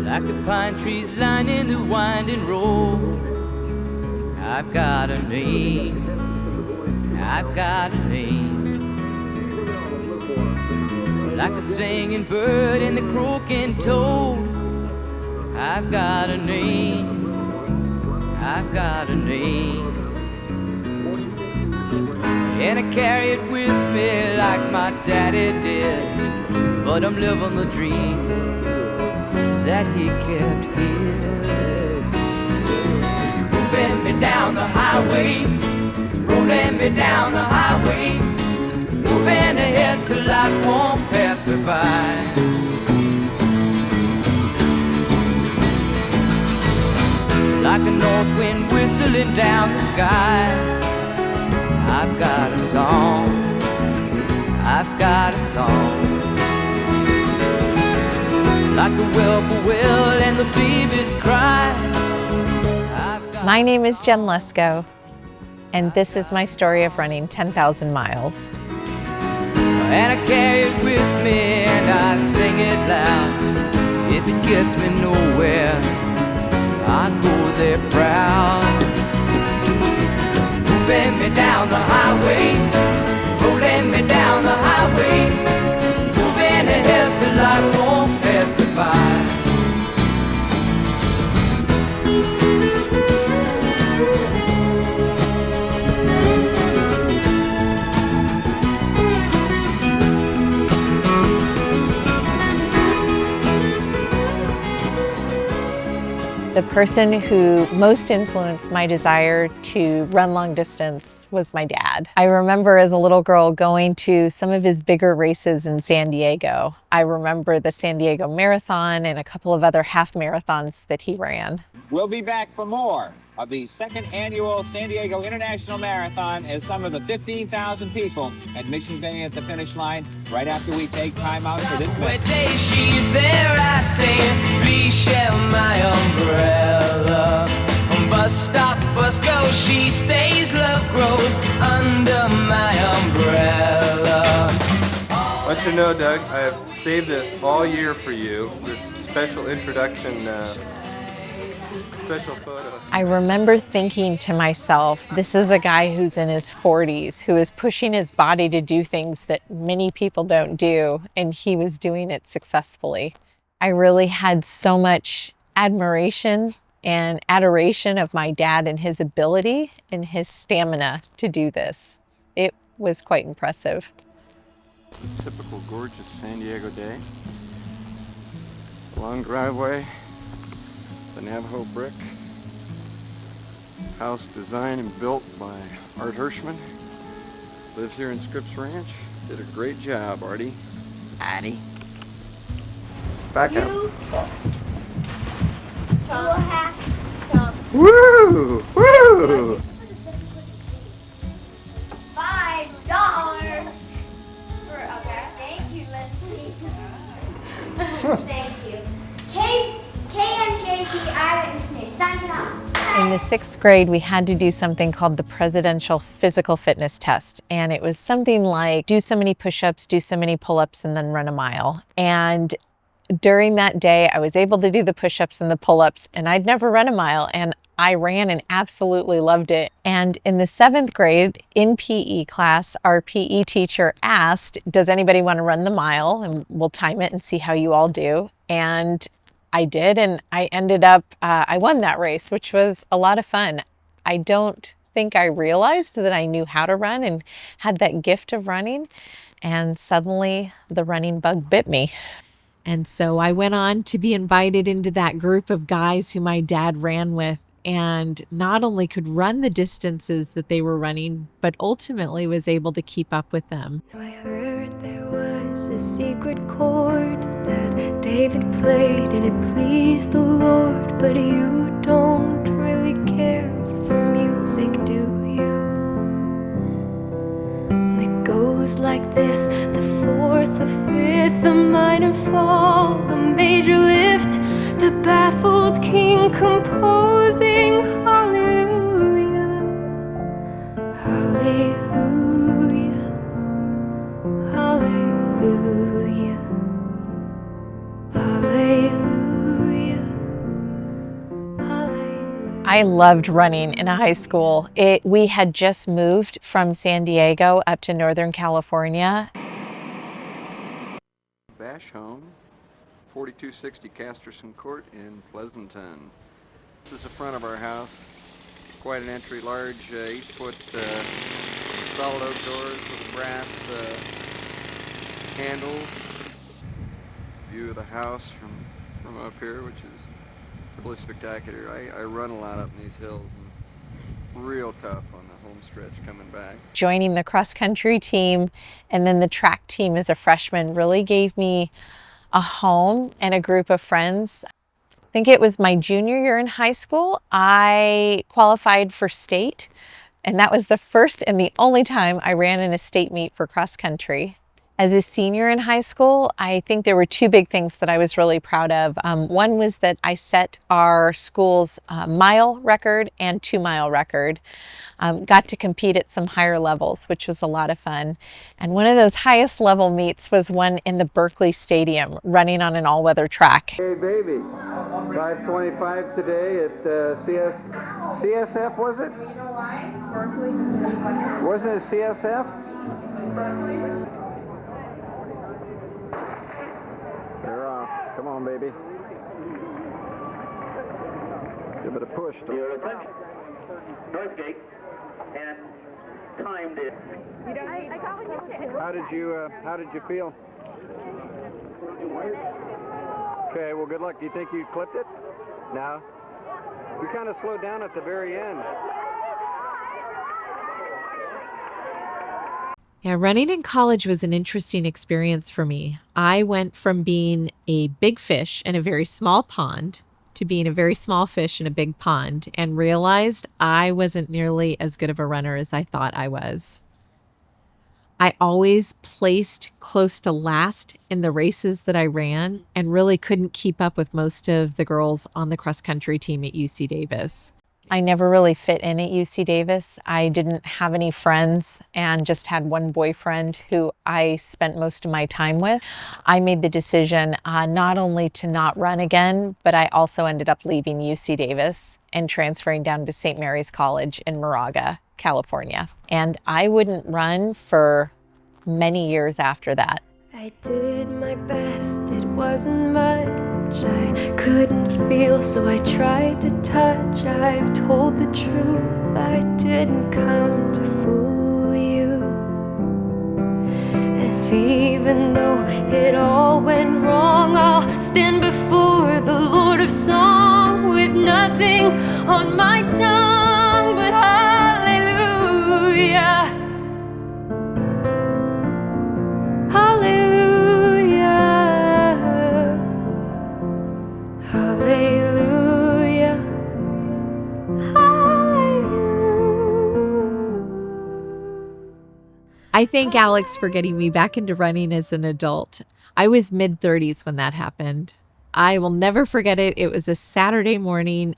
Like the pine trees lining the winding road, I've got a name, I've got a name. Like the singing bird and the croaking toad, I've got a name, I've got a name. And I carry it with me like my daddy did, but I'm living the dream that he kept here. Moving me down the highway, rolling me down the highway, moving ahead so life won't pass me by. Like a north wind whistling down the sky, I've got a song, I've got a song. Like the whippoorwill and the babies cry. My name is Jen Lesko, and this is my story of running 10,000 miles. And I carry it with me and I sing it loud. If it gets me nowhere, I go there proud. Moving me down the highway, rolling me down the highway, moving ahead so life won't pass me by. The person who most influenced my desire to run long distance was my dad. I remember as a little girl going to some of his bigger races in San Diego. I remember the San Diego Marathon and a couple of other half marathons that he ran. We'll be back for more of the second annual San Diego International Marathon as some of the 15,000 people at Mission Bay at the finish line right after we take time out for this When day she's there, I say, please share my umbrella. Bus stop, bus go, she stays, love grows under my umbrella. I want you to know, Doug, I have saved this all year for you, this special introduction special photo. I remember thinking to myself, this is a guy who's in his 40s, who is pushing his body to do things that many people don't do, and he was doing it successfully. I really had so much admiration and adoration of my dad and his ability and his stamina to do this. It was quite impressive. It's a typical gorgeous San Diego day. Long driveway, the Navajo brick. House designed and built by Art Hirschman. Lives here in Scripps Ranch. Did a great job, Artie. Addie. Back up. You will have some Woo! Woo! $5 for okay. Thank you, Leslie. Thank you. KMJP Island Snitch, signing off. In the 6th grade, we had to do something called the Presidential Physical Fitness Test. And it was something like do so many push-ups, do so many pull-ups, and then run a mile. And during that day, I was able to do the push-ups and the pull-ups, and I'd never run a mile. And I ran and absolutely loved it. And in the 7th grade, in PE class, our PE teacher asked, does anybody want to run the mile? And we'll time it and see how you all do. And I did, and I ended up, I won that race, which was a lot of fun. I don't think I realized that I knew how to run and had that gift of running, and suddenly the running bug bit me. And so I went on to be invited into that group of guys who my dad ran with, and not only could run the distances that they were running, but ultimately was able to keep up with them. I heard there was a secret chord that David played and it pleased the Lord. But you don't really care for music, do you? It goes like this: the fourth, the fifth, the minor fall, the major lift, the baffled king composing hallelujah, hallelujah, hallelujah, hallelujah, hallelujah. I loved running in high school. We had just moved from San Diego up to Northern California. Bash home, 4260 Casterson Court in Pleasanton. This is the front of our house. Quite an entry, large 8-foot solid oak doors with brass handles. View of the house from up here, which is really spectacular. I run a lot up in these hills and real tough on the home stretch coming back. Joining the cross country team and then the track team as a freshman really gave me a home and a group of friends. I think it was my junior year in high school, I qualified for state, and that was the first and the only time I ran in a state meet for cross country. As a senior in high school, I think there were two big things that I was really proud of. One was that I set our school's mile record and 2-mile record. Got to compete at some higher levels, which was a lot of fun. And one of those highest level meets was one in the Berkeley Stadium, running on an all-weather track. Hey baby, 5:25 today at CSF, was it? You know why? Berkeley. Wasn't it CSF? Berkeley. They're off. Come on, baby. Give it a push. Your attention. North gate and timed it. How did you feel? Okay, well, good luck. Do you think you clipped it? No? You kind of slowed down at the very end. Yeah, running in college was an interesting experience for me. I went from being a big fish in a very small pond to being a very small fish in a big pond, and realized I wasn't nearly as good of a runner as I thought I was. I always placed close to last in the races that I ran and really couldn't keep up with most of the girls on the cross country team at UC Davis. I never really fit in at UC Davis. I didn't have any friends and just had one boyfriend who I spent most of my time with. I made the decision not only to not run again, but I also ended up leaving UC Davis and transferring down to St. Mary's College in Moraga, California. And I wouldn't run for many years after that. I did my best, it wasn't much. I couldn't feel, so I tried to touch. I've told the truth, I didn't come to fool you. And even though it all went wrong, I'll stand before the Lord of Song with nothing on my tongue but hallelujah. Hallelujah, hallelujah, hallelujah. I thank Alex for getting me back into running as an adult. I was mid-30s when that happened. I will never forget it. It was a Saturday morning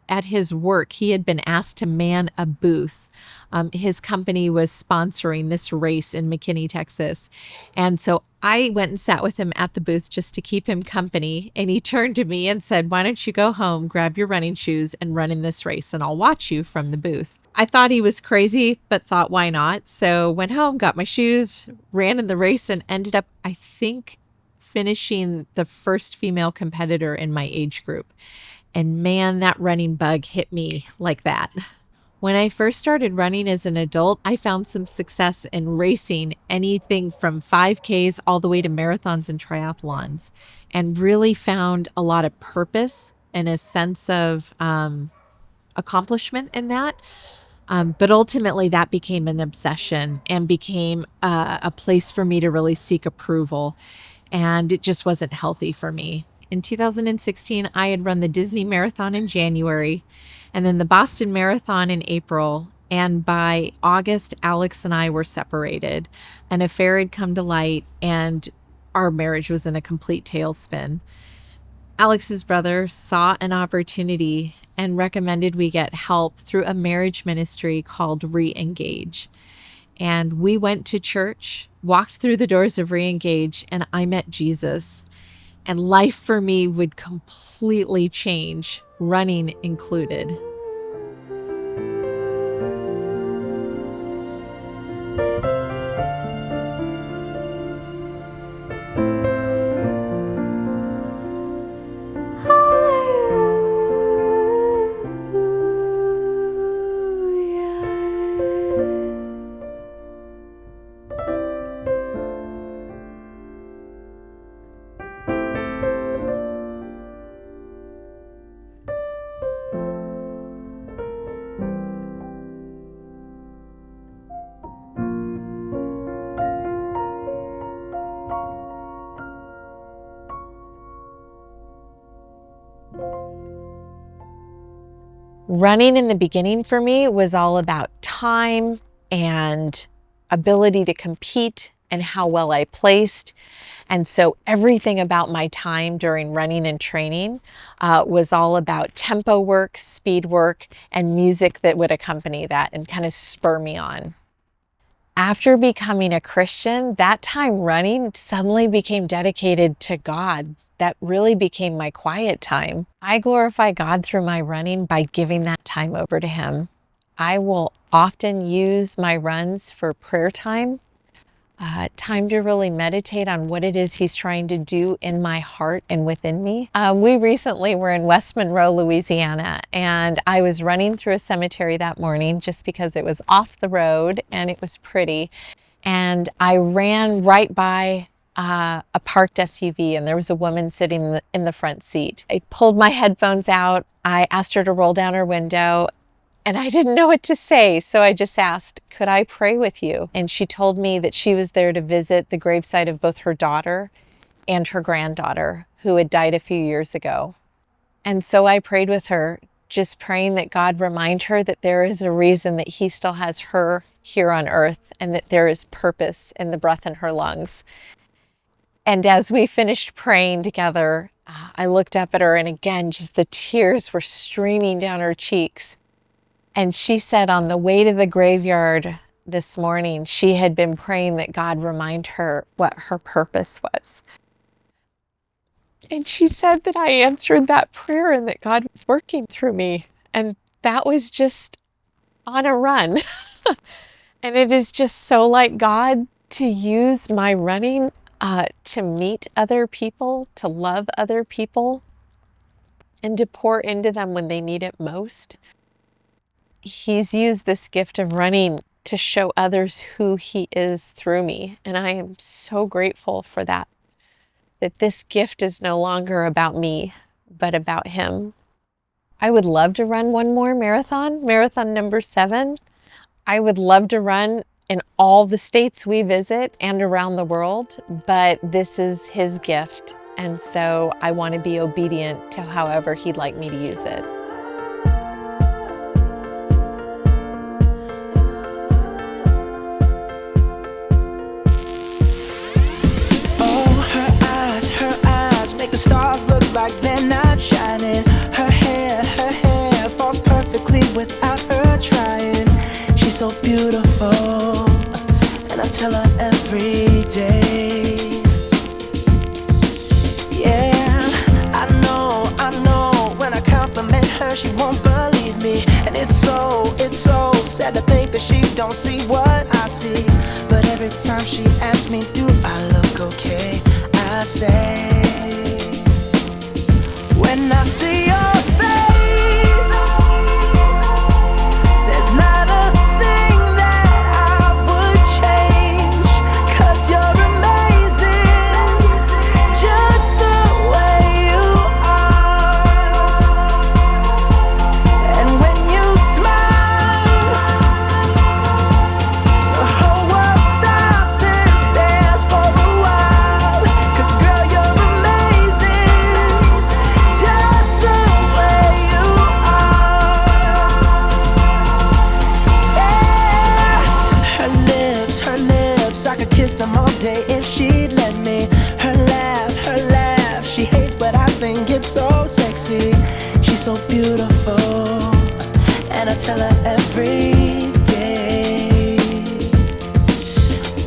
at his work. He had been asked to man a booth. His company was sponsoring this race in McKinney, Texas. And so I went and sat with him at the booth just to keep him company. And he turned to me and said, "Why don't you go home, grab your running shoes and run in this race, and I'll watch you from the booth." I thought he was crazy, but thought, why not? So went home, got my shoes, ran in the race, and ended up, I think, finishing the first female competitor in my age group. And man, that running bug hit me like that. When I first started running as an adult, I found some success in racing anything from 5Ks all the way to marathons and triathlons, and really found a lot of purpose and a sense of accomplishment in that. But ultimately, that became an obsession and became a place for me to really seek approval. And it just wasn't healthy for me. In 2016, I had run the Disney Marathon in January and then the Boston Marathon in April. And by August, Alex and I were separated. An affair had come to light and our marriage was in a complete tailspin. Alex's brother saw an opportunity and recommended we get help through a marriage ministry called Re-Engage. And we went to church, walked through the doors of Re-Engage, and I met Jesus. And life for me would completely change, running included. Running in the beginning for me was all about time and ability to compete and how well I placed. And so everything about my time during running and training was all about tempo work, speed work, and music that would accompany that and kind of spur me on. After becoming a Christian, that time running suddenly became dedicated to God. That really became my quiet time. I glorify God through my running by giving that time over to Him. I will often use my runs for prayer time, time to really meditate on what it is He's trying to do in my heart and within me. We recently were in West Monroe, Louisiana, and I was running through a cemetery that morning just because it was off the road and it was pretty. And I ran right by a parked SUV, and there was a woman sitting in the front seat. I pulled my headphones out. I asked her to roll down her window, and I didn't know what to say. So I just asked, could I pray with you? And she told me that she was there to visit the gravesite of both her daughter and her granddaughter, who had died a few years ago. And so I prayed with her, just praying that God remind her that there is a reason that He still has her here on earth and that there is purpose in the breath in her lungs. And as we finished praying together, I looked up at her, and again, just the tears were streaming down her cheeks. And she said on the way to the graveyard this morning, she had been praying that God remind her what her purpose was. And she said that I answered that prayer and that God was working through me. And that was just on a run. And it is just so like God to use my running to meet other people, to love other people, and to pour into them when they need it most. He's used this gift of running to show others who He is through me. And I am so grateful for that this gift is no longer about me, but about Him. I would love to run one more marathon number 7. I would love to run in all the states we visit and around the world, but this is His gift. And so I want to be obedient to however He'd like me to use it. Her eyes make the stars look like they're not shining. Her hair falls perfectly without her trying. She's so beautiful, and I tell her every day. Yeah, I know, when I compliment her, she won't believe me. And it's so sad to think that she don't see what I see. But every time she asks me, do I look okay? I say, when I see your face, there's not a thing that I would change, 'cause you're amazing, just the way you are. And when you smile, so beautiful, and I tell her every day.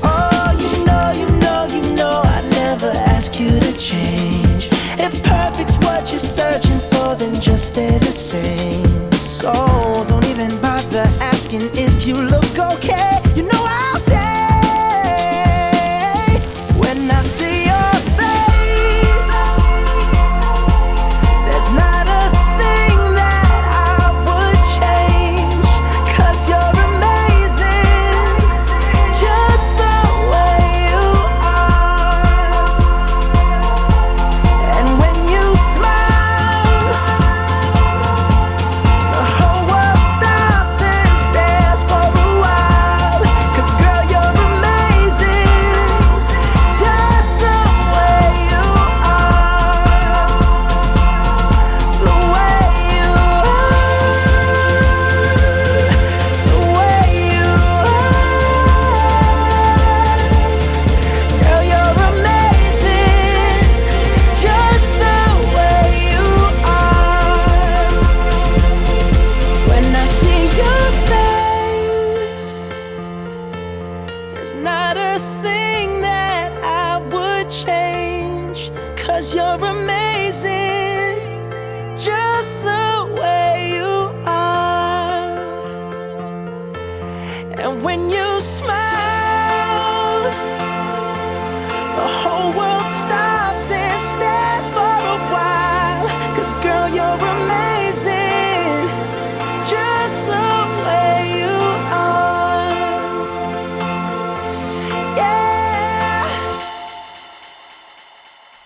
Oh, you know I'd never ask you to change. If perfect's what you're searching for, then just stay the same. So don't even bother asking if you look okay. You know I'll say, when I see your face, there's not a thing that I would change, 'cause you're amazing, just the way you are. And when you smile, the whole world stops and stares for a while. 'Cause girl, you're amazing, just the way you are. The way you are. The way you are. Girl, you're amazing, just the way you are. When I see your face, there's not a thing that I would change, 'cause you're amazing, just the way you are. And when you smile, the whole world stops and stares for a while. 'Cause girl, you're amazing, just the way you are. Yeah.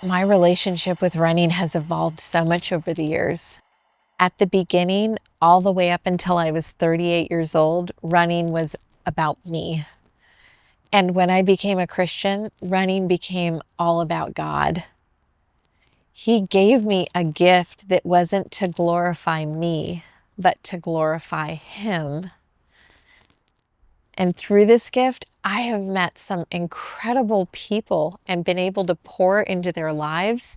My relationship with running has evolved so much over the years. At the beginning, all the way up until I was 38 years old, running was about me. And when I became a Christian, running became all about God. He gave me a gift that wasn't to glorify me, but to glorify Him. And through this gift, I have met some incredible people and been able to pour into their lives.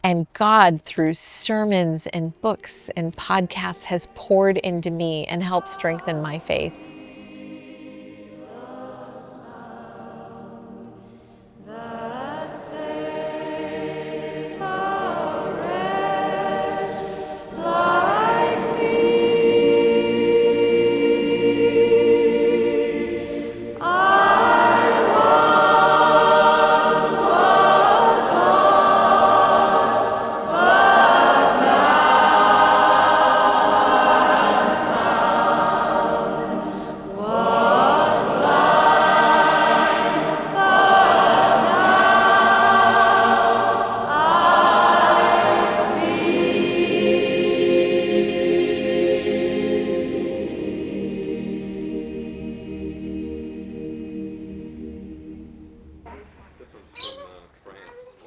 And God, through sermons and books and podcasts, has poured into me and helped strengthen my faith.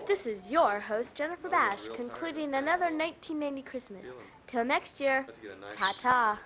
This is your host, Jennifer Bash, concluding another 1990 Christmas. Till next year, ta-ta.